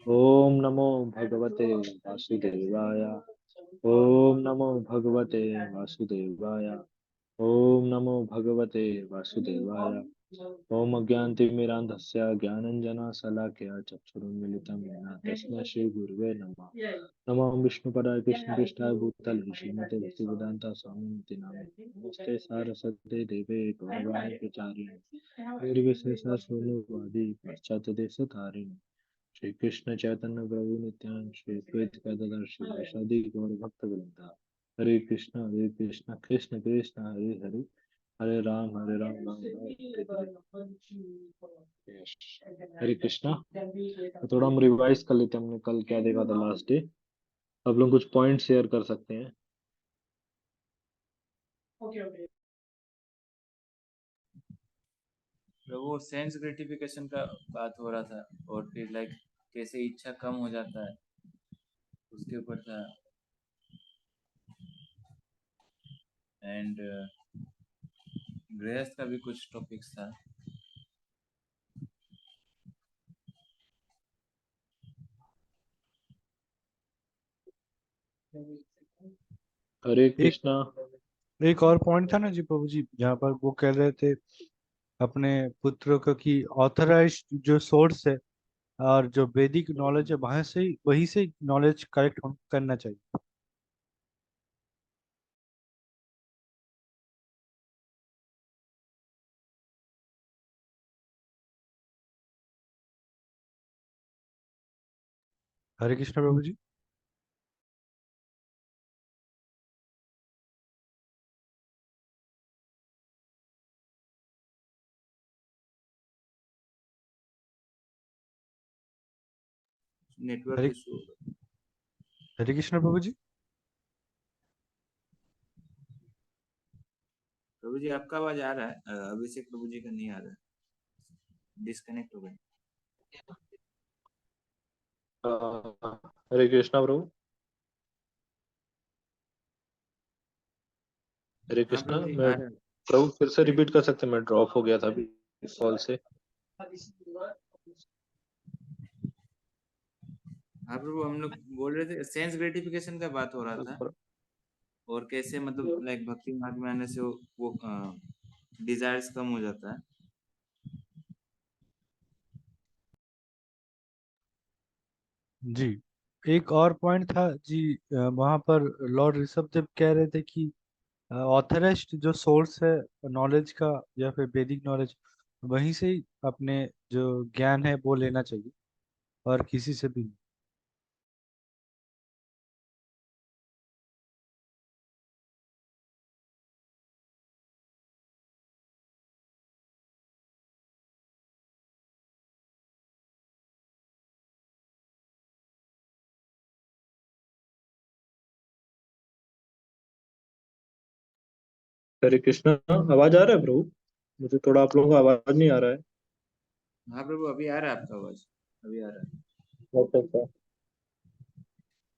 ओम नमो भगवते वासुदेवाय। ओम नमो भगवते वासुदेवाय। ओम नमो भगवते वासुदेवाय। ओम अज्ञानतिमिरान्धस्य ज्ञानञ्जनशलाकया चक्षुरुन्मीलितं येन तस्मै श्रीगुरुवे नमः। नमो विष्णुपदाय कृष्णपृष्ठाय भूतले श्रीमते भक्तिवेदान्त स्वामिनिति नामिने नमस्ते सारस्वते देवे गौरवाणी प्रचारिणे निर्विशेष शून्यवादी पाश्चात्यदेशधारिणे श्री कृष्ण चैतन्य प्रभु नित्यानंद श्री अद्वैत गदाधर श्रीवासादि गौर भक्त वृंदा। हरे कृष्ण कृष्ण कृष्ण हरे हरे, हरे राम राम राम हरे हरे। Yes. हरे कृष्णा। तो थोड़ा हम रिवाइज कर लेते हैं, हमने कल क्या देखा था लास्ट डे। अब लोग कुछ पॉइंट शेयर कर सकते हैं। तो वो सेंस ग्रेटिफिकेशन का बात हो रहा था, और फिर लाइक कैसे इच्छा कम हो जाता है उसके ऊपर था। एंड गृहस्थ का भी कुछ टॉपिक्स था। हरे एक कृष्णा। एक और पॉइंट था ना जी प्रभु जी, जहाँ पर वो कह रहे थे अपने पुत्रों को कि ऑथराइज जो सोर्स है और जो वैदिक नॉलेज है वहां से वही से नॉलेज कलेक्ट करना चाहिए। हरे कृष्ण प्रभु जी। नेटवर्क हरे इशू। हरे कृष्ण प्रभु जी। प्रभु जी आपका आवाज आ रहा है, अभिषेक प्रभु जी का नहीं आ रहा है, डिस्कनेक्ट हो गए। हरे कृष्णा प्रभु। हरे हाँ कृष्णा। प्रभु जी मैं आ रहा है। प्रभु फिर से रिपीट कर सकते हैं, मैं ड्रॉप हो गया था अभी इस कॉल से। हाँ प्रभु, हम लोग बोल रहे थे सेंस ग्रेटिफिकेशन का बात हो रहा था, और कैसे मतलब लाइक भक्ति मार्ग में आने से वो डिजायर्स कम हो जाता है। जी एक और पॉइंट था जी, वहां पर लॉर्ड ऋषभ देव कह रहे थे कि ऑथराइज्ड जो सोर्स है नॉलेज का या फिर वैदिक नॉलेज, वहीं से ही अपने जो ज्ञान है वो लेना चाहिए और किसी से भी नहीं। हरे कृष्णा। आवाज आ रहा है प्रभु? मुझे थोड़ा आप लोगों का आवाज नहीं आ रहा है। हाँ प्रभु, अभी आ रहा है आपका आवाज, अभी आ रहा है। अच्छा अच्छा,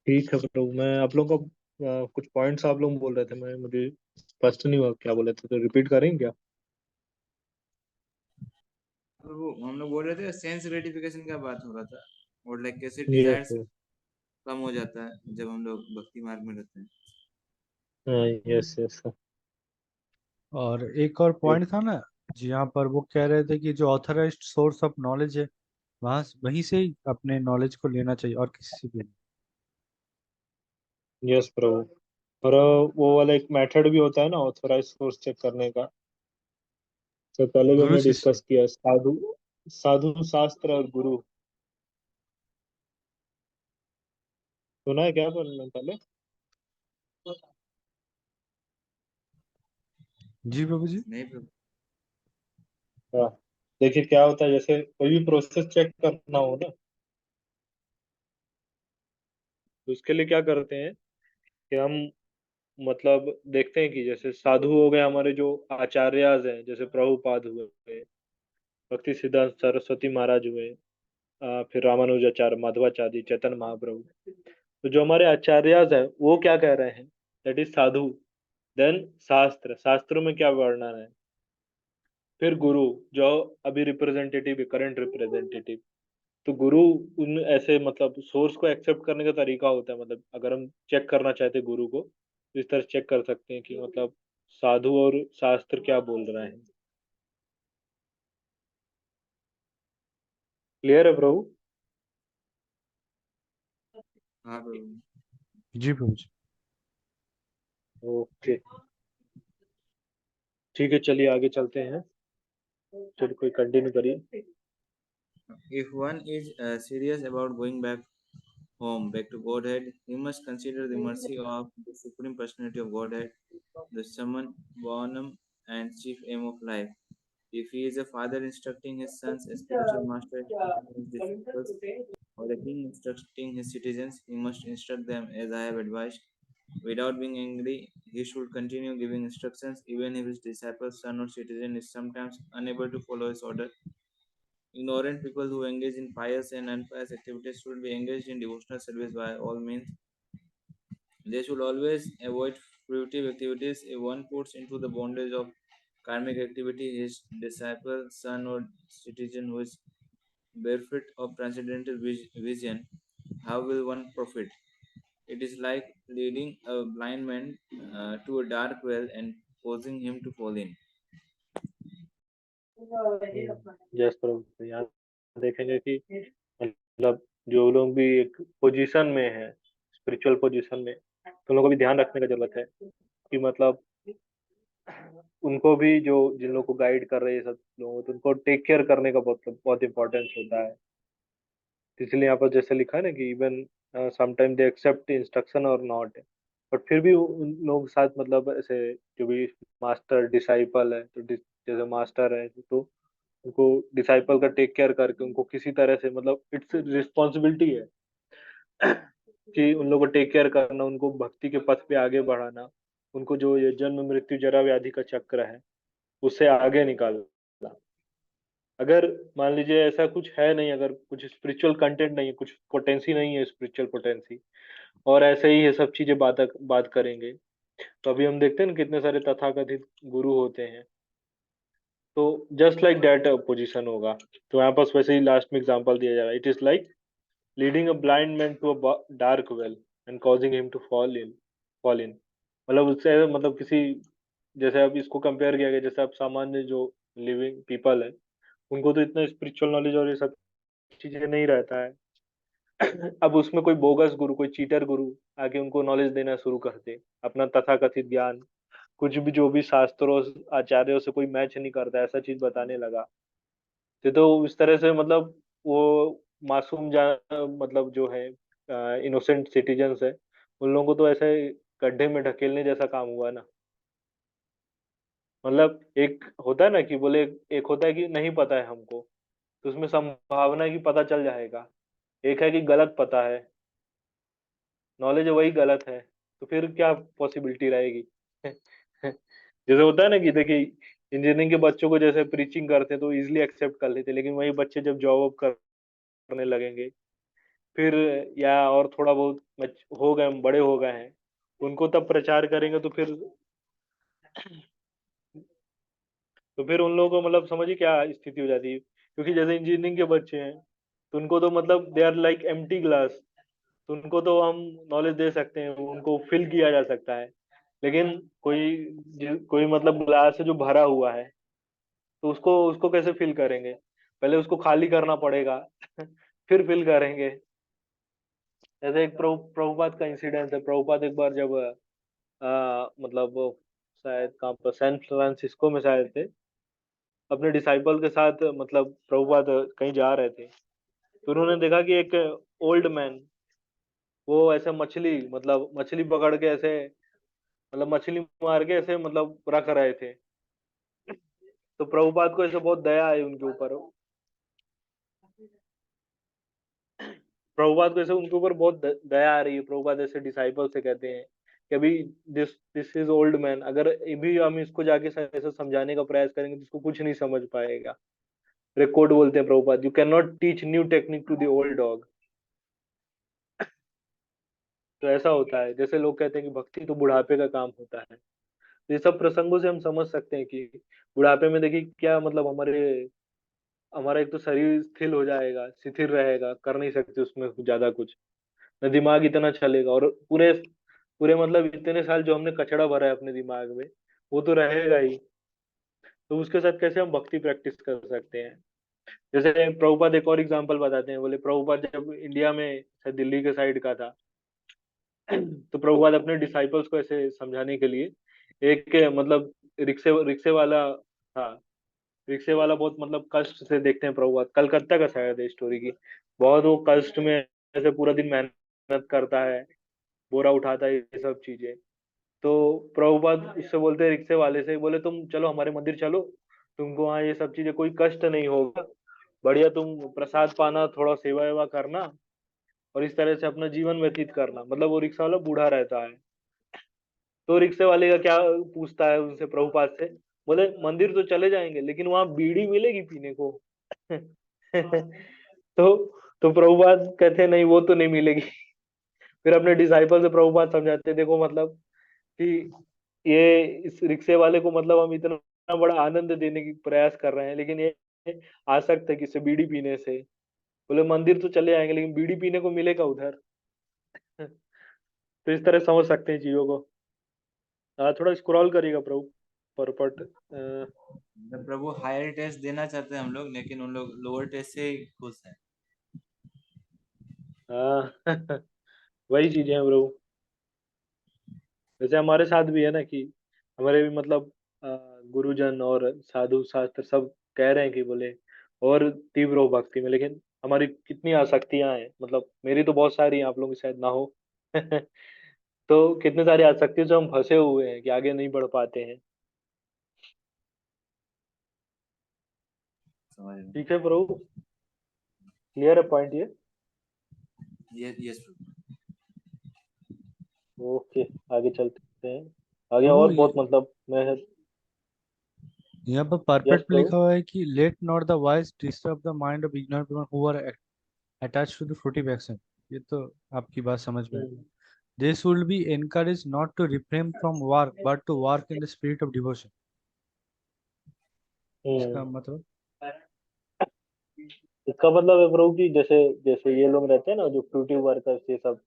ठीक है प्रभु। मैं आप लोगों का कुछ पॉइंट्स आप लोग बोल रहे थे, मैं मुझे स्पष्ट नहीं हुआ क्या बोले थे, तो रिपीट करेंगे क्या? प्रभु हम लोग बोल रहे थे सेंस ग्रेटिफिकेशन का बात हो रहा था, और लाइक कैसे यस डिजायर्स कम हो जाता है जब हम लोग भक्ति मार्ग में रहते हैं। Yes yes. और एक और पॉइंट था ना जी, यहाँ पर वो कह रहे थे कि जो ऑथराइज्ड सोर्स ऑफ नॉलेज है वहीं से ही अपने नॉलेज को लेना चाहिए और किसी से भी नहीं। यस प्रभु। और वो वाला एक मेथड भी होता है ना ऑथराइज सोर्स चेक करने का, तो पहले भी गुरु हमने शिष्य। डिस्कस किया। साधु साधु शास्त्र और गुरु, सुना है क्या पहले? जी प्रभु जी। नहीं प्रभु। हाँ। देखिए क्या होता है, जैसे कोई भी प्रोसेस चेक करना हो ना, तो उसके लिए क्या करते हैं कि हम मतलब देखते हैं कि जैसे साधु हो गए हमारे जो आचार्यज हैं, जैसे प्रभुपाद हुए, भक्ति सिद्धांत सरस्वती महाराज हुए, फिर रामानुजाचार्य, माधवाचार्य, चैतन्य महाप्रभु। तो जो हमारे आचार्यज हैं वो क्या कह रहे हैं, दैट इज साधु। देन शास्त्रों में क्या वर्णन है, फिर गुरु, जो अभी रिप्रेजेंटेटिव है, करंट रिप्रेजेंटेटिव। तो गुरु उन ऐसे मतलब सोर्स को एक्सेप्ट करने का तरीका होता है, मतलब अगर हम चेक करना चाहते हैं गुरु को, तो इस तरह चेक कर सकते हैं कि मतलब साधु और शास्त्र क्या बोल रहे हैं। क्लियर है प्रभु? हाँ प्रभु। जी प्रभु जी। ओके, ठीक है, चलिए आगे चलते हैं। चलिए कोई कंटिन्यू करिए। If one is serious about going back home, back to Godhead, he must consider the mercy of the Supreme Personality of Godhead, the summum bonum and chief aim of life. If he is a father instructing his sons, a spiritual master instructing his disciples, or a king instructing his citizens, he must instruct them as I have advised. Without being angry, he should continue giving instructions even if his disciple, son, or citizen is sometimes unable to follow his order. Ignorant people who engage in pious and unpious activities should be engaged in devotional service by all means. They should always avoid fruitive activities. If one puts into the bondage of karmic activity his disciple, son, or citizen who is bereft of transcendental vision, how will one profit? It is like leading a blind man to a dark well and causing him to fall in. Yes प्रभु, तो यहाँ देखेंगे कि मतलब जो लोग भी एक पोजीशन में है, स्पिरिचुअल पोजीशन में, तो उन लोगों को भी ध्यान रखने का जरूरत है कि मतलब उनको भी, जो जिन लोगों को गाइड कर रहे हैं सब लोगों, तो उनको टेक केयर करने का बहुत बहुत इंपॉर्टेंस होता है। इसलिए यहाँ पर जैसे लिखा है ना कि even sometime they accept instruction और नॉट, बट फिर भी उन लोगों के साथ मतलब ऐसे जो भी मास्टर डिसाइपल है, तो जैसे मास्टर है तो उनको डिसाइपल का टेक केयर करके उनको किसी तरह से मतलब इट्स रिस्पॉन्सिबिलिटी है कि उन लोगों को टेक केयर करना, उनको भक्ति के पथ पे आगे बढ़ाना, उनको जो ये जन्म मृत्यु जरा व्याधि का चक्र है उससे आगे निकालना। अगर मान लीजिए ऐसा कुछ है नहीं, अगर कुछ स्पिरिचुअल कंटेंट नहीं है, कुछ पोटेंसी नहीं है, स्पिरिचुअल पोटेंसी, और ऐसे ही ये सब चीजें बात करेंगे, तो अभी हम देखते हैं ना कितने सारे तथाकथित गुरु होते हैं, तो जस्ट लाइक दैट पोजीशन होगा। तो यहाँ पास वैसे ही लास्ट में एग्जांपल दिया जा रहा है, it is like leading a blind man to a dark well and causing him to fall in. मतलब उससे मतलब किसी, जैसे अब इसको कंपेयर किया गया, जैसे अब सामान्य जो लिविंग पीपल है, उनको तो इतना स्पिरिचुअल नॉलेज और ये सब चीजें नहीं रहता है। अब उसमें कोई बोगस गुरु, कोई चीटर गुरु आके उनको नॉलेज देना शुरू कर दे, अपना तथाकथित ज्ञान, कुछ भी जो भी शास्त्रों आचार्यों से कोई मैच नहीं करता, ऐसा चीज बताने लगा, तो इस तरह से मतलब वो मासूम मतलब जो है इनोसेंट सिटीजन्स है, उन लोगों को तो ऐसे गड्ढे में ढकेलने जैसा काम हुआ ना। मतलब एक होता है ना कि बोले, एक होता है कि नहीं पता है हमको, तो उसमें संभावना है कि पता चल जाएगा। एक है कि गलत पता है, नॉलेज वही गलत है, तो फिर क्या पॉसिबिलिटी रहेगी? जैसे होता है ना कि देखिए, इंजीनियरिंग के बच्चों को जैसे प्रीचिंग करते हैं तो इजीली एक्सेप्ट कर लेते हैं, लेकिन वही बच्चे जब जॉब करने लगेंगे फिर, या और थोड़ा बहुत हो गए, बड़े हो गए हैं, उनको तब प्रचार करेंगे, तो फिर उन लोगों को मतलब समझिए क्या स्थिति हो जाती है। क्योंकि जैसे इंजीनियरिंग के बच्चे हैं, तो उनको तो मतलब they are like empty glass, तो उनको तो हम नॉलेज दे सकते हैं, उनको फिल किया जा सकता है। लेकिन कोई मतलब ग्लास है जो भरा हुआ है, तो उसको उसको कैसे फिल करेंगे? पहले उसको खाली करना पड़ेगा फिर फिल करेंगे। जैसे एक प्रभुपाद का इंसिडेंस है। प्रभुपाद एक बार जब मतलब वो शायद कहाँ पर, सैन फ्रांसिस्को में शायद थे, अपने डिसाइपल के साथ, मतलब प्रभुपाद कहीं जा रहे थे, तो उन्होंने देखा कि एक ओल्ड मैन, वो ऐसे मछली, मतलब मछली पकड़ के ऐसे, मतलब मछली मार के ऐसे मतलब रख रहे थे। तो प्रभुपाद को ऐसे बहुत दया आई उनके ऊपर, प्रभुपाद को ऐसे उनके ऊपर बहुत दया आ रही है। प्रभुपाद ऐसे डिसाइपल से कहते हैं कि अभी this this is old man, अगर अभी हम इसको जाके ऐसे समझाने का प्रयास करेंगे तो इसको कुछ नहीं समझ पाएगा। रिकॉर्ड बोलते हैं Prabhupada, you can not teach new technique to the old dog. तो ऐसा होता है, जैसे लोग कहते हैं कि भक्ति तो बुढ़ापे का काम होता है, ये सब प्रसंगों से हम समझ सकते हैं कि बुढ़ापे में देखिए क्या मतलब हमारा एक तो शरीर स्थिर हो जाएगा, शिथिल रहेगा, कर नहीं सकते उसमें ज्यादा कुछ, न दिमाग इतना चलेगा, और पूरे पूरे मतलब इतने साल जो हमने कचड़ा भरा है अपने दिमाग में वो तो रहेगा ही। तो उसके साथ कैसे हम भक्ति प्रैक्टिस कर सकते हैं? जैसे प्रभुपाद एक और एग्जांपल बताते हैं, बोले प्रभुपाद जब इंडिया में शायद दिल्ली के साइड का था तो प्रभुपाद अपने डिसाइपल्स को ऐसे समझाने के लिए एक मतलब रिक्शे रिक्शे वाला था। रिक्शे वाला बहुत मतलब कष्ट से देखते हैं प्रभुपाद, कलकत्ता का शायद है स्टोरी की। बहुत वो कष्ट में ऐसे पूरा दिन मेहनत करता है, बोरा उठाता है, ये सब चीजें। तो प्रभुपाद इससे बोलते हैं रिक्शे वाले से, बोले तुम चलो हमारे मंदिर चलो, तुमको वहाँ ये सब चीजें कोई कष्ट नहीं होगा, बढ़िया तुम प्रसाद पाना, थोड़ा सेवा वेवा करना और इस तरह से अपना जीवन व्यतीत करना। मतलब वो रिक्शा वाला बूढ़ा रहता है, तो रिक्शे वाले का क्या पूछता है उनसे प्रभुपाद से, बोले मंदिर तो चले जाएंगे लेकिन वहां बीड़ी मिलेगी पीने को? तो तो प्रभुपाद कहते हैं नहीं वो तो नहीं मिलेगी। फिर अपने डिसाइपल से प्रभुपाद समझाते हैं, देखो मतलब कि ये इस रिक्शे वाले को मतलब हम इतना बड़ा आनंद देने की प्रयास कर रहे हैं, लेकिन ये आसक्त है किसी बीड़ी पीने से। बोले मंदिर तो चले जाएंगे लेकिन बीड़ी पीने को मिलेगा उधर। तो इस तरह समझ सकते हैं चीजों को। थोड़ा स्क्रॉल करिएगा प्रभु परपट। मतलब प्रभु हायर टेस्ट देना चाहते हैं हम लोग, लेकिन उन लोग लोअर टेस्ट से ही खुश हैं। हाँ वही चीजें हैं प्रभु। जैसे हमारे साथ भी है ना कि हमारे भी मतलब गुरुजन और साधु शास्त्र सब कह रहे हैं कि बोले और तीव्र हो भक्ति में, लेकिन हमारी कितनी आसक्तियां हैं, मतलब मेरी तो बहुत सारी हैं, आप लोगों की शायद ना हो। तो कितने सारी आसक्तियों से हम फंसे हुए हैं कि आगे नहीं बढ़ पाते हैं। समझ रहे ठीक है प्रभु, क्लियर है पॉइंट ये? हैं? यस प्रभु। ओके, आगे चलते हैं। आगे प्रभु और बहुत मतलब मैं। यहाँ पर यस परफेक्ट में प्रभु। लिखा हुआ है कि let not the wise disturb the mind of ignorant people who are attached to the fruitive action. ये तो आपकी बात समझ में है। Hmm. They should be encouraged not to refrain from work but to work in the spirit of devotion। इसका हम्म। मतलब इसका मतलब है प्रभु कि जैसे जैसे ये लोग रहते हैं ना जो फ्रूटिव वर्कर्स ये सब,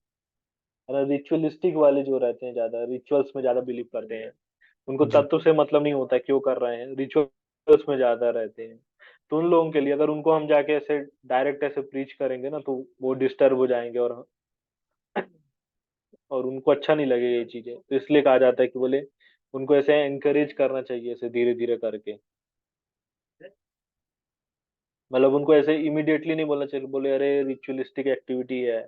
है ना, रिचुअलिस्टिक वाले जो रहते हैं, ज्यादा रिचुअल्स में ज्यादा बिलीव करते हैं, उनको जी तत्व से मतलब नहीं होता है क्यों कर रहे हैं, रिचुअल्स में ज्यादा रहते हैं। तो उन लोगों के लिए अगर उनको हम जाके ऐसे डायरेक्ट ऐसे प्रीच करेंगे ना तो वो डिस्टर्ब हो जाएंगे, और उनको अच्छा नहीं लगेगा ये चीजें। तो इसलिए कहा जाता है कि बोले उनको ऐसे एनकरेज करना चाहिए, ऐसे धीरे धीरे करके। मतलब उनको ऐसे इमिडिएटली नहीं बोलना चाहिए, बोले अरे रिचुअलिस्टिक एक्टिविटी है,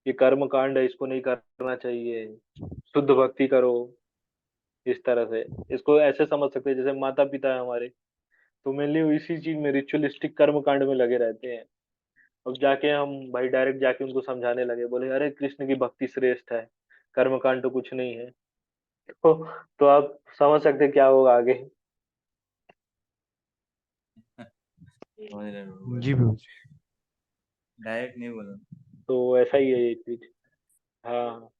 ये कर्म कांड है, इसको नहीं करना चाहिए, शुद्ध भक्ति करो। इस तरह से इसको ऐसे समझ सकते हैं, जैसे माता पिता है हमारे, तो मेनली इसी चीज में रिचुअलिस्टिक कर्म कांड में लगे रहते हैं। अब जाके हम भाई डायरेक्ट जाके उनको समझाने लगे, बोले अरे कृष्ण की भक्ति श्रेष्ठ है, कर्म कांड तो कुछ नहीं है। तो, तो आप समझ सकते हैं क्या होगा आगे। समझ रहे हैं प्रभु, जी प्रभु जी। डायरेक्ट नहीं बोला। तो ऐसा ही है ये चीज। हाँ,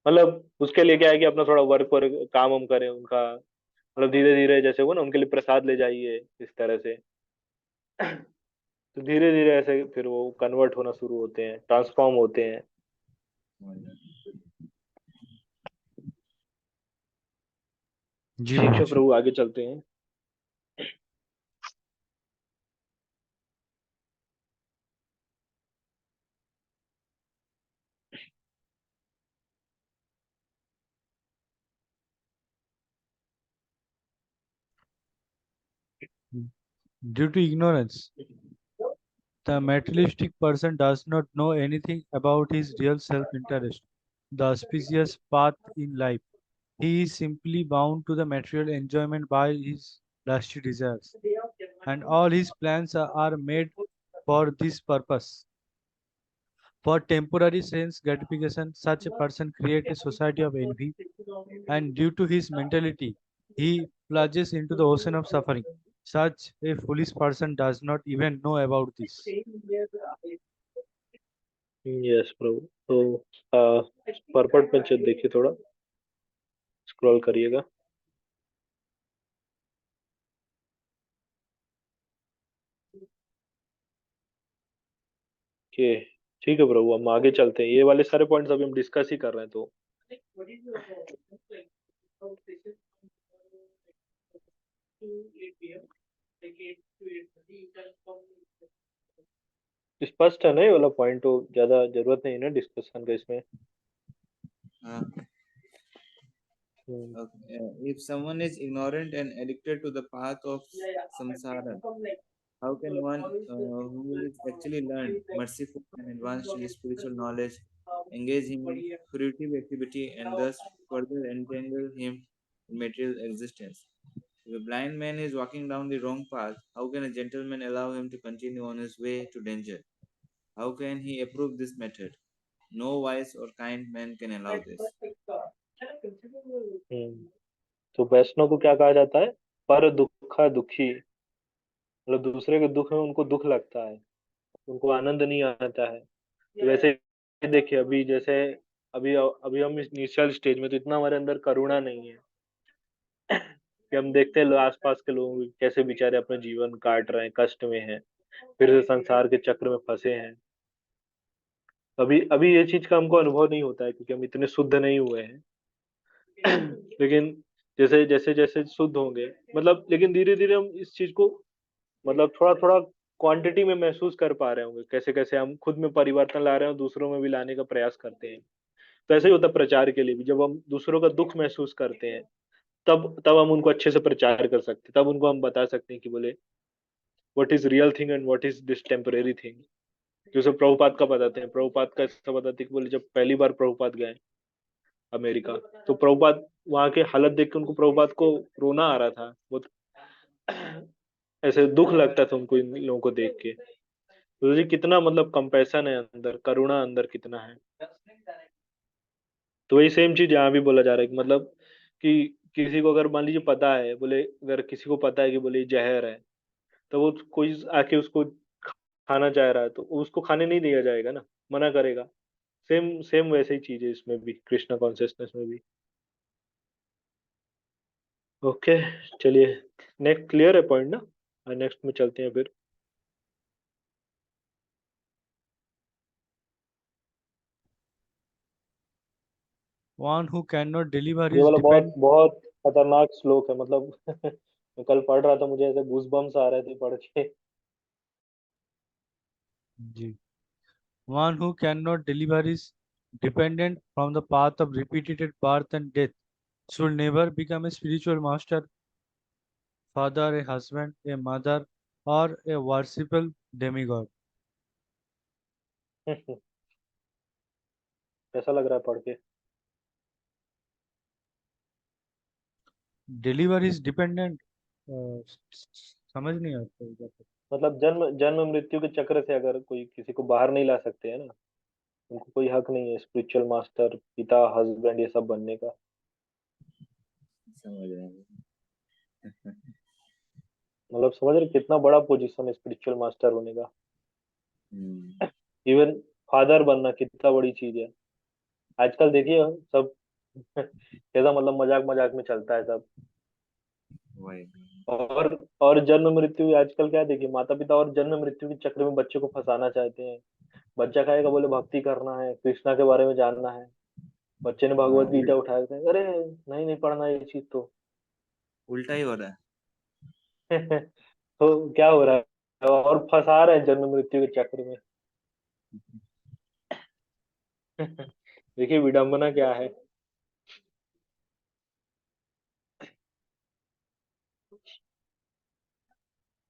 मतलब उसके लिए क्या है कि अपना थोड़ा वर्क वर्क काम हम करें उनका, मतलब धीरे धीरे जैसे वो ना उनके लिए प्रसाद ले जाइए इस तरह से। तो धीरे धीरे ऐसे फिर वो कन्वर्ट होना शुरू होते हैं, ट्रांसफॉर्म होते हैं। समझ रहे हैं। जी ठीक प्रभु है जी। प्रभु, आगे चलते हैं। Due to ignorance, the materialistic person does not know anything about his real self-interest, the auspicious path in life. He is simply bound to the material enjoyment by his lusty desires, and all his plans are made for this purpose. For temporary sense gratification, such a person creates a society of envy, and due to his mentality, he plunges into the ocean of suffering. Such a foolish person does not even know about this. Yes प्रभु। तो purport में देखिए, थोड़ा scroll करिएगा। Okay, ठीक है प्रभु, हम आगे चलते हैं। ये वाले सारे पॉइंट्स अभी हम डिस्कस ही कर रहे हैं, तो स्पष्ट है ना ये वाला पॉइंट, तो ज्यादा जरूरत नहीं है ना डिस्कशन का इसमें। हाँ। हम्म, Okay. If someone is ignorant and addicted to the path of samsara, how can one who is actually learned, merciful, and advanced in spiritual knowledge engage him in fruitive activity and thus further entangle him in material existence? If a blind man is walking down the wrong path, how can a gentleman allow him to continue on his way to danger? How can he approve this method? No wise or kind man can allow this. हम्म। तो वैष्णव को क्या कहा जाता है? पर दुखा दुखी, मतलब दूसरे के दुख में उनको दुख लगता है, उनको आनंद नहीं आता है। तो वैसे ही देखिए, अभी जैसे अभी अभी हम इस इनिशियल स्टेज में, तो इतना हमारे अंदर करुणा नहीं है कि हम देखते हैं आसपास के लोग कैसे बेचारे अपना जीवन काट रहे हैं, कष्ट में हैं, फिर से संसार के चक्र में फंसे हैं। अभी अभी ये चीज का हमको अनुभव नहीं होता है, क्योंकि हम इतने शुद्ध नहीं हुए हैं। लेकिन जैसे जैसे जैसे शुद्ध होंगे, मतलब लेकिन धीरे धीरे हम इस चीज को, मतलब थोड़ा थोड़ा क्वांटिटी में महसूस कर पा रहे होंगे, कैसे कैसे हम खुद में परिवर्तन ला रहे हैं और दूसरों में भी लाने का प्रयास करते हैं। तो ऐसे ही होता है प्रचार के लिए भी, जब हम दूसरों का दुख महसूस करते हैं, तब तब हम उनको अच्छे से प्रचार कर सकते हैं, तब उनको हम बता सकते हैं कि बोले what is real thing and what is this temporary thing. जैसे प्रभुपाद का बताते हैं, प्रभुपाद का ऐसा बताते हैं कि बोले जब पहली बार प्रभुपाद गए अमेरिका, तो प्रभुपाद वहां के हालत देख के उनको, प्रभुपाद को रोना आ रहा था बहुत, ऐसे दुख लगता था उनको इन लोगों को देख के। तो जी कितना मतलब कंपैशन है अंदर, करुणा अंदर कितना है। तो वही सेम चीज यहाँ भी बोला जा रहा है कि मतलब कि किसी को अगर मान लीजिए पता है, बोले अगर किसी को पता है कि बोले ये जहर है, तो वो कोई आके उसको खाना चाह रहा है, तो उसको खाने नहीं दिया जाएगा ना, मना करेगा। सेम सेम वैसे ही चीज है इसमें भी, कृष्णा कॉन्शियसनेस में भी। ओके, चलिए, नेक्स्ट क्लियर है पॉइंट ना, नेक्स्ट में चलते हैं फिर। One who cannot deliver ये his वाला बहुत depend बहुत खतरनाक श्लोक है, मतलब मैं कल पढ़ रहा था, मुझे ऐसे गूज बम्स आ रहे थे पढ़ के। जी, one who cannot deliver his dependent from the path of repeated birth and death should never become a spiritual master, father, a husband, a mother, or a worshipful demigod. कैसा लग रहा है पढ़ के? Deliver his dependent, समझ नहीं आता इधर पे। मतलब जन्म जन्म मृत्यु के चक्र से अगर कोई किसी को बाहर नहीं ला सकते है ना, उनको कोई हक नहीं है स्पिरिचुअल मास्टर, पिता, हस्बैंड ये सब बनने का। समझ रहे हैं। मतलब समझ रहे कितना बड़ा पोजीशन है स्पिरिचुअल मास्टर होने का। हम्म, इवन फादर बनना कितना बड़ी चीज है। आजकल देखिए सब कैसा, मतलब मजाक मजाक में चलता है सब। वही। और जन्म मृत्यु आजकल क्या देखिए, माता पिता और जन्म मृत्यु के चक्र में बच्चे को फंसाना चाहते हैं। बच्चा कहेगा बोले भक्ति करना है, कृष्णा के बारे में जानना है, बच्चे ने हाँ, भगवत गीता उठाया था, अरे नहीं नहीं पढ़ना ये चीज तो। उल्टा ही हो रहा है। तो क्या हो रहा है, और फंसा रहे हैं जन्म मृत्यु के चक्र में। देखिए विडंबना क्या है।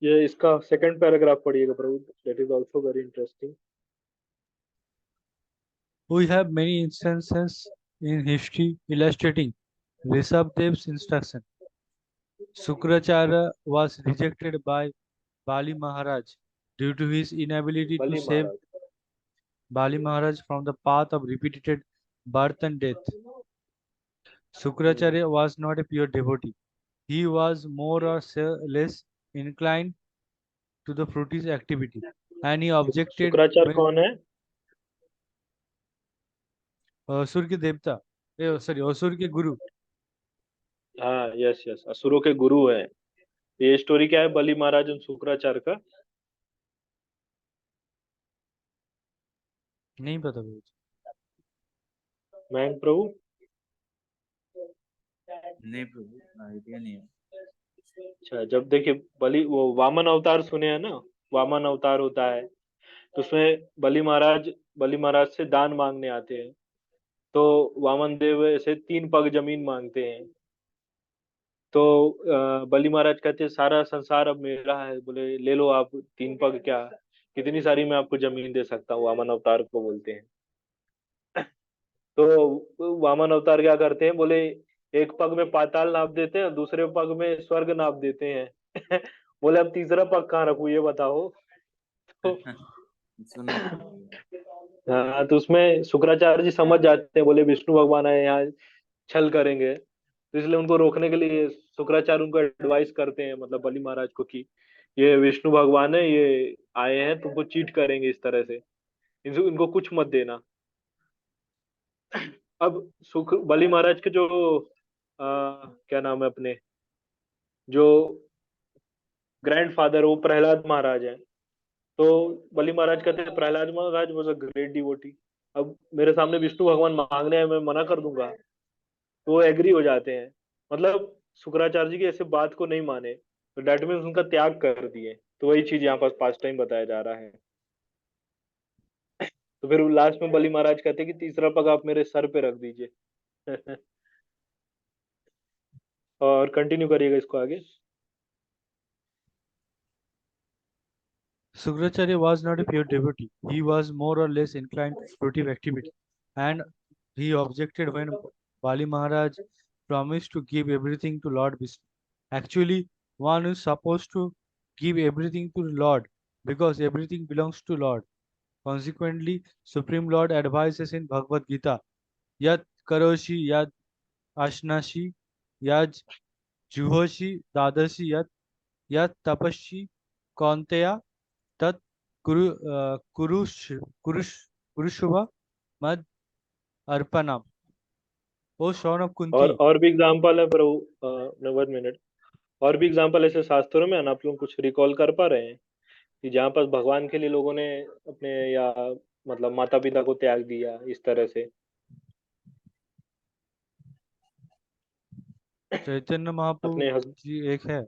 ये इसका सेकंड पैराग्राफ पढ़िएगा प्रभु, that is also very interesting. We have many instances in history illustrating Rishabdev's instruction. Sukracharya was rejected by Bali Maharaj due to his inability to Bali save Maharaj. Bali Maharaj from the path of repeated birth and death. Hmm, Sukracharya was not a pure devotee. He was more or less inclined to the fruitive activity, and he objected Shukracharya when कौन है? असुर के देवता, sorry, असुर के गुरु। हाँ, yes yes, असुरों के गुरु है। ये स्टोरी क्या है बलि महाराज और शुक्राचार्य का? नहीं पता प्रभु जी। मयंक प्रभु। नहीं प्रभु, आइडिया नहीं है। अच्छा, जब देखिए बलि वो वामन अवतार सुने हैं ना, वामन अवतार होता है, तो उसमें बलि महाराज से दान मांगने आते हैं। तो वामन देव ऐसे 3 पग जमीन मांगते हैं। तो बलि महाराज कहते हैं सारा संसार अब मेरा है, बोले ले लो आप 3 पग क्या, कितनी सारी मैं आपको जमीन दे सकता हूँ, वामन अवतार को बोलते हैं। तो वामन अवतार क्या करते हैं, बोले एक पग में पाताल नाप देते हैं, दूसरे पग में स्वर्ग नाप देते हैं। बोले अब तीसरा पग कहाँ रखूं ये बताओ। तो सुना था प्रभु। हाँ, तो उसमें शुक्राचार्य जी समझ जाते हैं, बोले विष्णु भगवान आए यहाँ छल करेंगे, तो इसलिए उनको रोकने के लिए शुक्राचार्य उनको एडवाइस करते हैं, मतलब बलि महाराज को, कि ये विष्णु भगवान है, ये आए हैं तुमको चीट करेंगे इस तरह से, इनको कुछ मत देना। अब सुख बलि महाराज के जो क्या नाम है अपने, जो ग्रैंडफादर, वो प्रहलाद महाराज हैं। तो बलि महाराज कहते हैं प्रहलाद महाराज वॉज अ ग्रेट डिवोटी। अब मेरे सामने विष्णु भगवान मांगने हैं, मैं मना कर दूंगा? तो वो एग्री हो जाते हैं। मतलब शुक्राचार्य जी की ऐसे बात को नहीं माने, तो डैट मीन्स उनका त्याग कर दिए। तो वही चीज यहाँ पर पास टाइम बताया जा रहा है। तो फिर लास्ट में बलि महाराज कहते हैं कि तीसरा पग आप मेरे सर पे रख दीजिए। और कंटिन्यू करिएगा इसको आगे। Sukracharya was not a pure devotee. He was more or less inclined to sportive activity, and he objected when Bali Maharaj promised to give everything to Lord Vishnu. Actually, one is supposed to give everything to the Lord because everything belongs to Lord. Consequently, Supreme Lord advises in Bhagavad Gita, Yat karoshi yat ashnashi yat juhoshi dadashi yat tapasshi kaunteya tat कुरु कुरुष कुरुष कुरुशुभा मद अर्पणम। ओ शौन of Kunti. और भी example है प्रभु, 1 minute. और भी example ऐसे शास्त्रों में है ना, आप लोग कुछ रिकॉल कर पा रहे हैं कि जहाँ पर भगवान के लिए लोगों ने अपने, या मतलब माता पिता को त्याग दिया इस तरह से? चैतन्य महाप्रभु अपने जी एक है,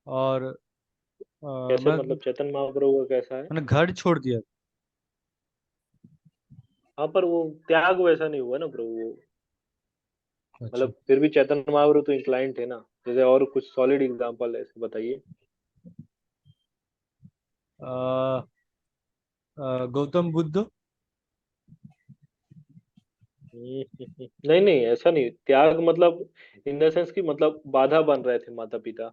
और कैसे, मैं मतलब चेतन महाप्रभु का कैसा है? मैंने घर छोड़ दिया। हाँ, पर वो त्याग वैसा नहीं हुआ ना प्रभु वो। अच्छा। मतलब फिर भी चेतन महाप्रभु तो इंक्लाइंट थे ना। जैसे और कुछ सॉलिड एग्जाम्पल ऐसे बताइए। अ, गौतम बुद्ध। नहीं नहीं, ऐसा नहीं, त्याग मतलब इन द सेंस कि मतलब बाधा बन रहे थे माता पिता,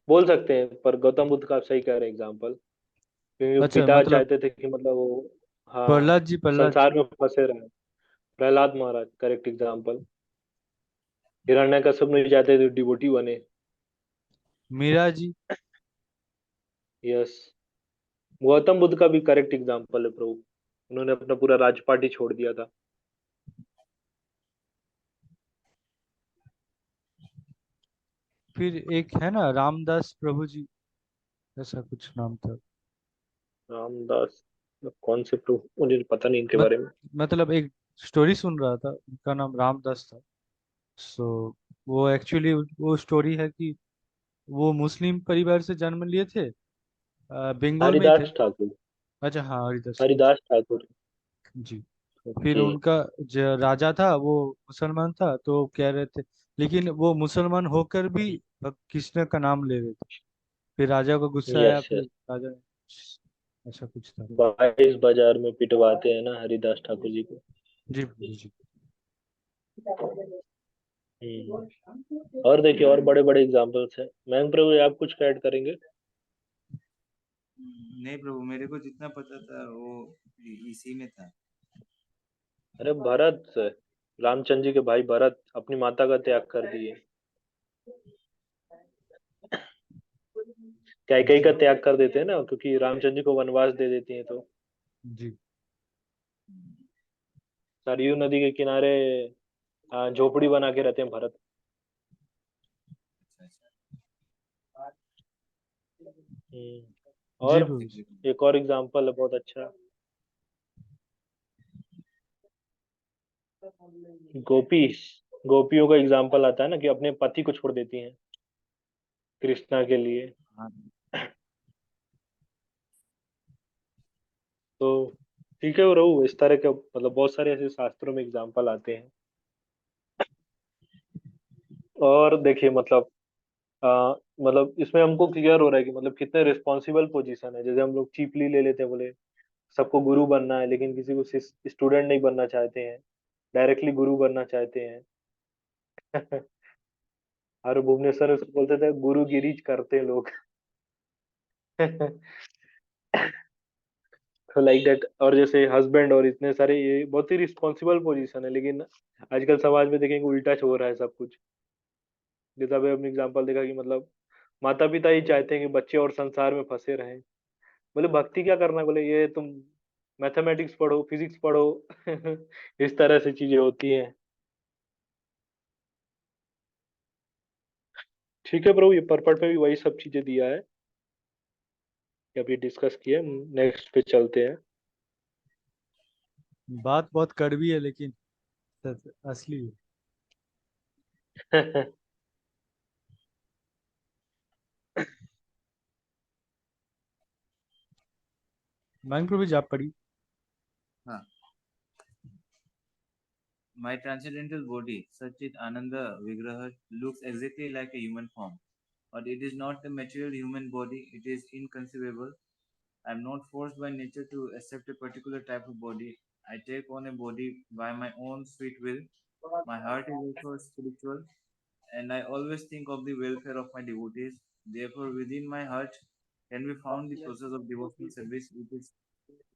बोल सकते हैं। पर गौतम बुद्ध का आप सही कह रहे हैं एग्जाम्पल, क्योंकि अच्छा, पिता मतलब चाहते थे कि मतलब वो, हाँ, प्रहलाद जी। संसार में फंसे रहे। प्रहलाद महाराज करेक्ट एग्जाम्पल। हिरण्यकश्यप नहीं चाहते थे डिवोटी बने। मीरा जी। यस। गौतम बुद्ध का भी करेक्ट एग्जाम्पल है प्रभु, उन्होंने अपना पूरा राजपाट ही छोड़ दिया था। फिर एक है ना रामदास प्रभु जी, ऐसा कुछ नाम था। रामदास, कौन से प्रभु, मुझे पता नहीं इनके मत बारे में। मतलब एक स्टोरी सुन रहा था, उनका नाम रामदास था। सो वो एक्चुअली वो स्टोरी है कि वो मुस्लिम परिवार से जन्म लिए थे, बंगाल में ही थे। हरिदास ठाकुर। अच्छा हाँ, हरिदास। हरिदास ठाकुर। जी। फिर ओके। उनका जो राजा था वो मुसलमान था, तो कह रहे थे, लेकिन वो मुसलमान होकर भी कृष्ण का नाम ले रहे थे। फिर राजा को गुस्सा आया, यस फिर यस। राजा ने, ऐसा कुछ था। 22 बाजार में पिटवाते हैं ना हरिदास ठाकुर जी को। जी प्रभु जी। और देखिए और बड़े बड़े एग्जाम्पल्स हैं। मैम प्रभु आप कुछ ऐड करेंगे? नहीं प्रभु, मेरे को जितना पता था वो इसी में था। अरे भरत, रामचंद्र जी के भाई भरत अपनी माता का त्याग कर दिए, कैकेयी जी। का त्याग कर देते हैं ना, क्योंकि रामचंद्र जी को वनवास दे देती हैं। तो जी। सरयू नदी के किनारे झोपड़ी बना के रहते हैं भरत। अच्छा अच्छा। हम्म। जी और प्रभु जी। एक और एग्जाम्पल है बहुत अच्छा। गोपी, गोपियों का एग्जाम्पल आता है ना कि अपने पति को छोड़ देती हैं कृष्णा के लिए। हाँ। तो ठीक है रहू, इस तरह के मतलब बहुत सारे ऐसे शास्त्रों में एग्जाम्पल आते हैं। और देखिए मतलब मतलब इसमें हमको क्लियर हो रहा है कि मतलब कितने रिस्पॉन्सिबल पोजीशन है। जैसे हम लोग चीपली ले लेते हैं, बोले सबको गुरु बनना है, लेकिन किसी को स्टूडेंट नहीं बनना चाहते हैं, डायरेक्टली गुरु बनना चाहते हैं। और भुवनेश्वर में उसको बोलते थे गुरु गिरीज करते लोग। तो लाइक दैट। और जैसे हस्बैंड और इतने सारे, ये बहुत ही रिस्पॉन्सिबल पोजीशन है, लेकिन आजकल समाज में देखेंगे उल्टा हो रहा है सब कुछ। जैसा अभी हमने एग्जाम्पल देखा कि मतलब माता पिता ही चाहते हैं कि बच्चे और संसार में फंसे रहें। बोले भक्ति क्या करना है, बोले ये तुम मैथमेटिक्स पढ़ो, फिजिक्स पढ़ो। इस तरह से चीजें होती हैं। ठीक है प्रभु, ये परपट में भी वही सब चीजें दिया है कि अभी डिस्कस किया। नेक्स्ट पे चलते बात बहुत कड़वी है लेकिन असली है। हैं। मैंग प्रभु जी आप पढ़ी। हाँ। My transcendental body, Satchit Ananda Vigraha, looks exactly like a human form, but it is not the material human body. It is inconceivable. I am not forced by nature to accept a particular type of body. I take on a body by my own sweet will. My heart is also spiritual, and I always think of the welfare of my devotees. Therefore, within my heart can be found the process of devotional service, which is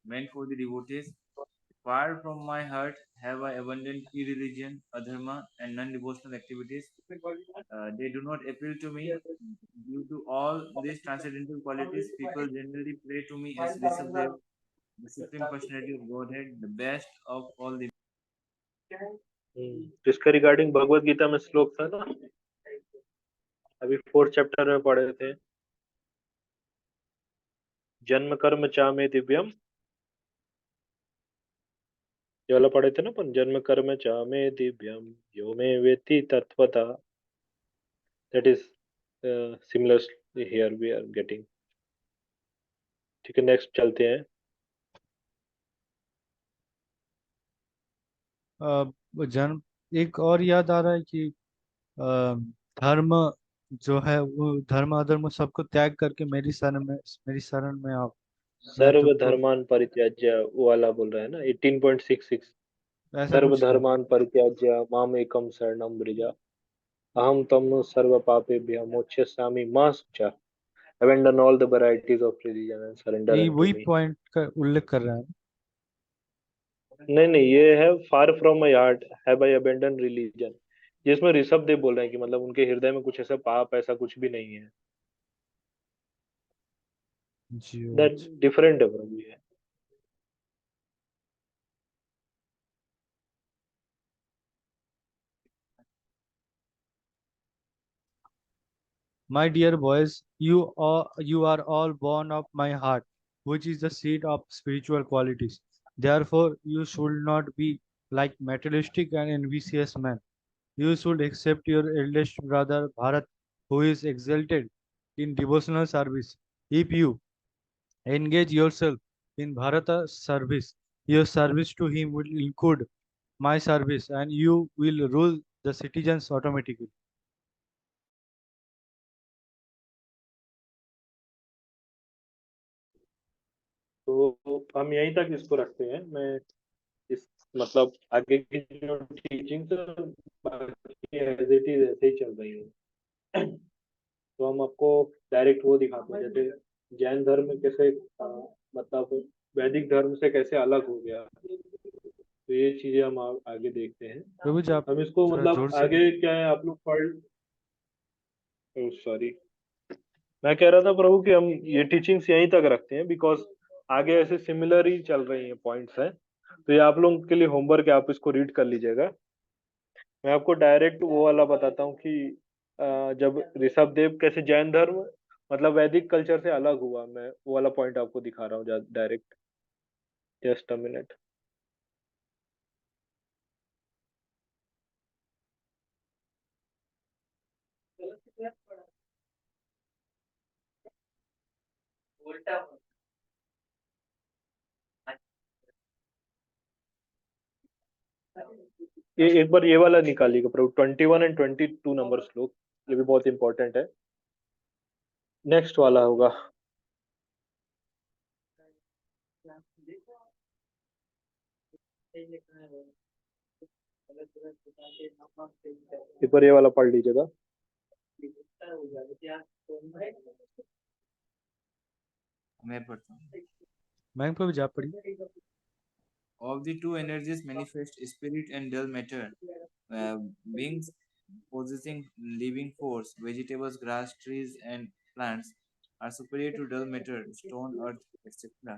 meant for the devotees. Far from my heart have I abandoned irreligion, adharma, and non-devotional activities. They do not appeal to me. Due to all these transcendental qualities, people generally pray to me as Rishabdev, the Supreme Personality of Godhead, the best of all the. जिसका regarding Bhagavad Gita में श्लोक था ना, अभी 4th chapter में पढ़े थे। जन्म कर्म चामे दिव्यम, ये वाला पढ़े थे ना अपन। जन्म कर्म चामे दिव्यम, यो मे वेत्ति तत्वता। That is similar here we are getting. ठीक है, नेक्स्ट चलते हैं। जन्म एक और याद आ रहा है कि अ, धर्म जो है वो धर्म अधर्म सबको त्याग करके मेरी शरण में आओ। मैं सर्व तुमको धर्मान परित्याज्य, वो वाला बोल रहा है ना 18.66। ऐसा सर्व कुछ था। धर्मान परित्याज्य माम एकम शरणम व्रज, अहम तम सर्व पापेभ्य मोक्षयिष्यामि मा शुचा। Abandon all the varieties of religion and surrender नहीं unto वही me। पॉइंट का उल्लेख कर रहा है। नहीं नहीं, ये है far from my heart have I abandon religion. जिसमें ऋषभ देव बोल रहे हैं कि मतलब उनके हृदय में कुछ ऐसा पाप ऐसा कुछ भी नहीं है। जी दैट अच्छा। डिफरेंट है प्रभु ये। My dear boys, you are all born of my heart, which is the seat of spiritual qualities. Therefore, you should not be like materialistic and envious men. You should accept your eldest brother Bharat, who is exalted in devotional service. If you engage yourself in Bharata's service, your service to him will include my service, and you will rule the citizens automatically. तो हम यहीं तक इसको रखते हैं। मैं इस मतलब आगे की जो टीचिंग बाकी एज इट इज ऐसे ही चल रही है। तो हम आपको डायरेक्ट वो दिखाते हैं, जैसे जैन धर्म कैसे मतलब वैदिक धर्म से कैसे अलग हो गया। तो ये चीजें हम आगे देखते हैं। प्रभु जी आप हम इसको थोड़ा मतलब जोर से आगे क्या है, आप लोग पढ़। सॉरी, मैं कह रहा था प्रभु कि हम ये टीचिंग्स यहीं तक रखते हैं, बिकॉज आगे ऐसे सिमिलर ही चल रही हैं, पॉइंट्स हैं। तो ये आप लोगों के लिए होमवर्क है, आप इसको रीड कर लीजिएगा। मैं आपको डायरेक्ट वो वाला बताता हूँ कि जब ऋषभ देव कैसे जैन धर्म मतलब वैदिक कल्चर से अलग हुआ, मैं वो वाला पॉइंट आपको दिखा रहा हूँ डायरेक्ट। Just a minute. ये एक बार ये वाला निकालिएगा प्रभु, 21 एंड 22 नंबर श्लोक, ये भी बहुत इंपॉर्टेंट है। नेक्स्ट वाला होगा। एक बार ये वाला पढ़ लीजिएगा। मैं पढ़ता हूँ। मैं को भी जा पड़ी। Of the two energies manifest, spirit and dull matter, beings possessing living force, vegetables, grass, trees, and plants, are superior to dull matter, stone, earth, etc.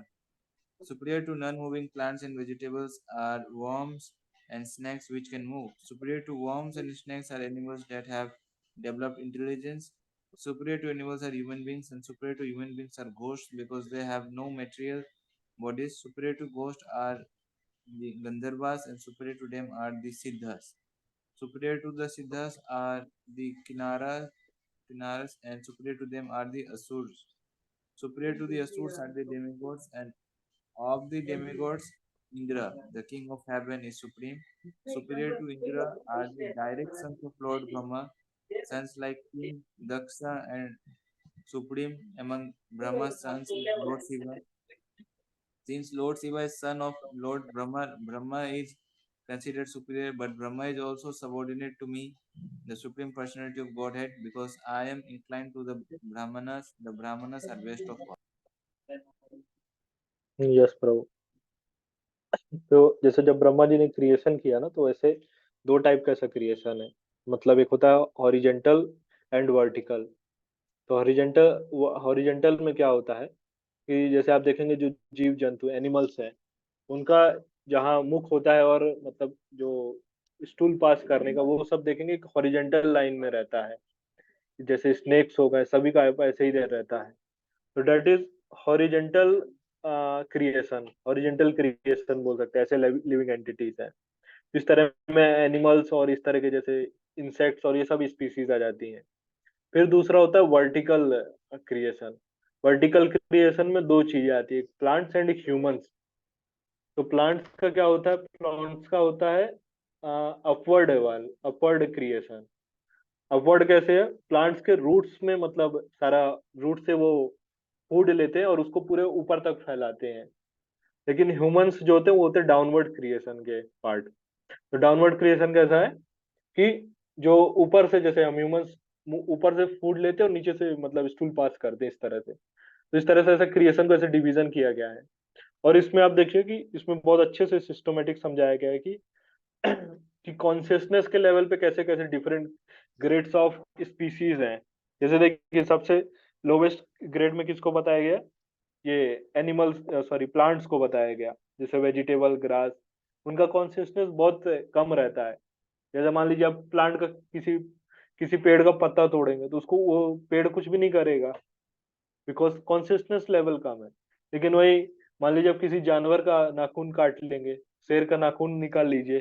Superior to non-moving plants and vegetables are worms and snakes which can move. Superior to worms and snakes are animals that have developed intelligence. Superior to animals are human beings, and superior to human beings are ghosts because they have no material bodies. Superior to ghosts are the Gandharvas, and superior to them are the Siddhas. Superior to the Siddhas are the Kinnaras, and superior to them are the Asurs. Superior to the Asurs are the demigods, and of the demigods, Indra, the king of heaven, is supreme. Superior to Indra are the direct sons of Lord Brahma, sons like King Daksha, and supreme among Brahma's sons is Lord Shiva. Since Lord Shiva is son of Lord Brahma, Brahma is considered superior, but Brahma is also subordinate to me, the supreme personality of Godhead, because I am inclined to the Brahmanas. The Brahmanas are best of all. Yes प्रभु। तो जैसे जब ब्रह्मा जी ने creation किया ना, तो वैसे दो टाइप का ऐसा क्रिएशन है। मतलब एक होता है हॉरिजेंटल एंड वर्टिकल। तो हॉरिजेंटल में क्या होता है कि जैसे आप देखेंगे जो जीव जंतु एनिमल्स हैं, उनका जहाँ मुख होता है और मतलब जो स्टूल पास करने का, वो सब देखेंगे हॉरिजेंटल लाइन में रहता है। जैसे स्नेक्स हो गए, सभी का ऐसे ही रहता है। तो that is horizontal creation, horizontal creation बोल सकते हैं, ऐसे लिविंग एंटिटीज हैं। इस तरह में एनिमल्स और इस तरह के जैसे इंसेक्ट्स और ये सब स्पीसीज आ जाती हैं। फिर दूसरा होता है वर्टिकल क्रिएशन। वर्टिकल क्रिएशन में दो चीजें आती है, प्लांट्स एंड ह्यूमंस। तो प्लांट्स का क्या होता है, प्लांट्स का होता है अपवर्ड क्रिएशन। अपवर्ड कैसे है, प्लांट्स के रूट्स में मतलब सारा रूट से वो फूड लेते हैं और उसको पूरे ऊपर तक फैलाते हैं। लेकिन ह्यूमंस जो होते हैं वो होते हैं डाउनवर्ड क्रिएशन के पार्ट। तो डाउनवर्ड क्रिएशन कैसा है कि जो ऊपर से, जैसे हम ह्यूमंस ऊपर से फूड लेते हैं और नीचे से मतलब स्टूल पास करते हैं इस तरह से। तो इस तरह से ऐसा क्रिएशन को ऐसे डिवीजन किया गया है। और इसमें आप देखिए कि इसमें बहुत अच्छे से सिस्टमेटिक समझाया गया है कि कॉन्शियसनेस के लेवल पे कैसे कैसे डिफरेंट ग्रेड्स ऑफ स्पीसीज हैं। जैसे देखिए सबसे लोवेस्ट ग्रेड में किसको बताया गया, ये एनिमल्स सॉरी प्लांट्स को बताया गया। जैसे वेजिटेबल, ग्रास, उनका कॉन्शियसनेस बहुत कम रहता है। जैसे मान लीजिए आप प्लांट का किसी किसी पेड़ का पत्ता तोड़ेंगे तो उसको वो पेड़ कुछ भी नहीं करेगा, बिकॉज कॉन्शियसनेस लेवल कम है। लेकिन वही मान लीजिए आप किसी जानवर का नाखून काट लेंगे, शेर का नाखून निकाल लीजिए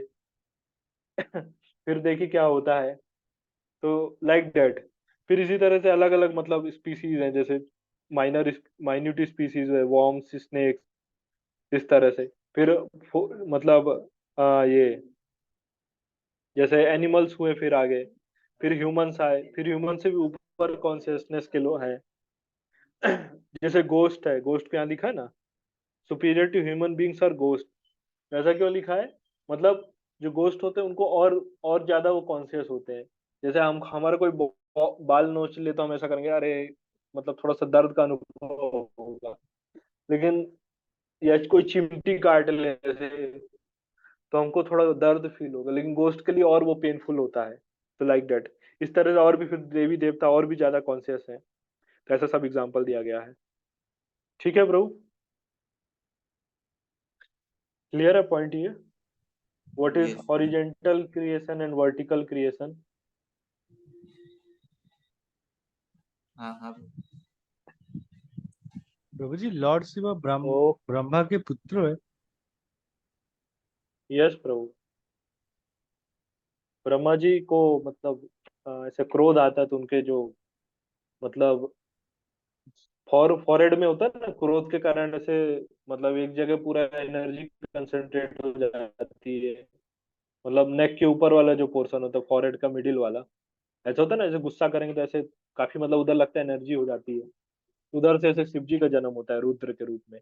फिर देखिए क्या होता है। तो लाइक दैट। फिर इसी तरह से अलग अलग मतलब स्पीसीज हैं, जैसे माइन्यूट स्पीसीज है, वॉर्म्स, स्नेक्स, इस तरह से। फिर मतलब ये जैसे एनिमल्स हुए, फिर आगे फिर ह्यूमंस आए, फिर ह्यूमन से भी ऊपर कॉन्शियसनेस के लोग हैं जैसे गोस्ट है, गोस्ट पे यहाँ लिखा है ना, superior to human beings are ghost. ऐसा क्यों लिखा है, मतलब जो गोस्ट होते हैं उनको और ज्यादा वो कॉन्शियस होते हैं। जैसे हम हमारा कोई बाल नोच ले तो हम ऐसा करेंगे, अरे मतलब थोड़ा सा दर्द का अनुभव होगा। लेकिन या कोई चिमटी काट ले जैसे, तो हमको थोड़ा दर्द फील होगा, लेकिन गोस्ट के लिए और वो पेनफुल होता है। तो लाइक दैट, इस तरह से और भी फिर देवी देवता और भी ज्यादा कॉन्शियस हैं। तो ऐसा सब एग्जाम्पल दिया गया है। ठीक है प्रभु, क्लियर है पॉइंट ये, what is Yes. Horizontal creation and vertical creation. हाँ। प्रभु जी, लॉर्ड शिवा ओ ब्रह्मा के पुत्र है। यस प्रभु। ब्रह्मा जी को मतलब ऐसे क्रोध आता है तो उनके जो मतलब फॉरहेड में होता है ना, क्रोध के कारण ऐसे मतलब एक जगह पूरा एनर्जी कंसंट्रेट हो जाती है। मतलब नेक के ऊपर वाला जो पोर्शन होता है फॉरहेड का मिडिल वाला, ऐसा होता है ना, ऐसे गुस्सा करेंगे तो ऐसे काफी मतलब उधर लगता है एनर्जी हो जाती है। उधर से ऐसे शिव जी का जन्म होता है रुद्र के रूप में।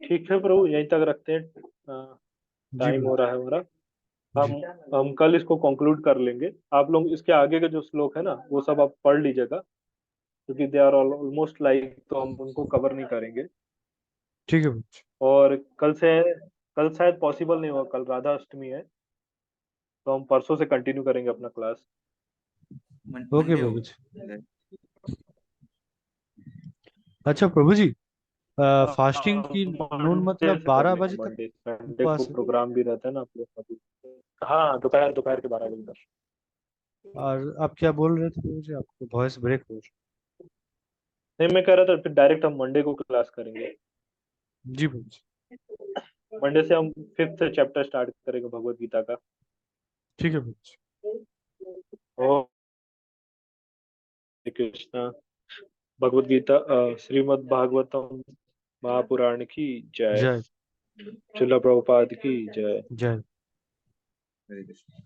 ठीक है प्रभु, यहीं तक रखते हैं, जी टाइम हो प्रभु रहा है हमारा। हम जी। हम कल इसको कंक्लूड कर लेंगे। आप लोग इसके आगे के जो श्लोक है ना वो सब आप पढ़ लीजिएगा, क्योंकि दे आर ऑलमोस्ट लाइक, तो हम उनको कवर नहीं करेंगे। ठीक है प्रभु जी। और कल शायद पॉसिबल नहीं होगा, कल राधा अष्टमी है, तो हम परसों से कंटिन्यू करेंगे अपना क्लास। ओके मंडे प्रभु जी। होगा। अच्छा प्रभु जी, फास्टिंग की नून मंडे मतलब से कर 12 लेंगे, बजे तक मंडे संडे को उपवास है? प्रोग्राम भी रहता है ना आप लोग का भी। हाँ, दोपहर दोपहर के 12 बजे तक। और आप क्या बोल रहे थे प्रभु जी, आपको वॉइस ब्रेक हो रही। नहीं, मैं कह रहा था फिर डायरेक्ट हम मंडे को क्लास करेंगे। जी प्रभु जी। मंडे से हम 5th चैप्टर स्टार्ट करेंगे भगवत गीता का। ठीक है प्रभु जी। ओम श्री कृष्णा। भगवत गीता श्रीमद् भागवतम महापुराण की जय। जय श्रील प्रभुपाद की जय। जय। हरे कृष्ण।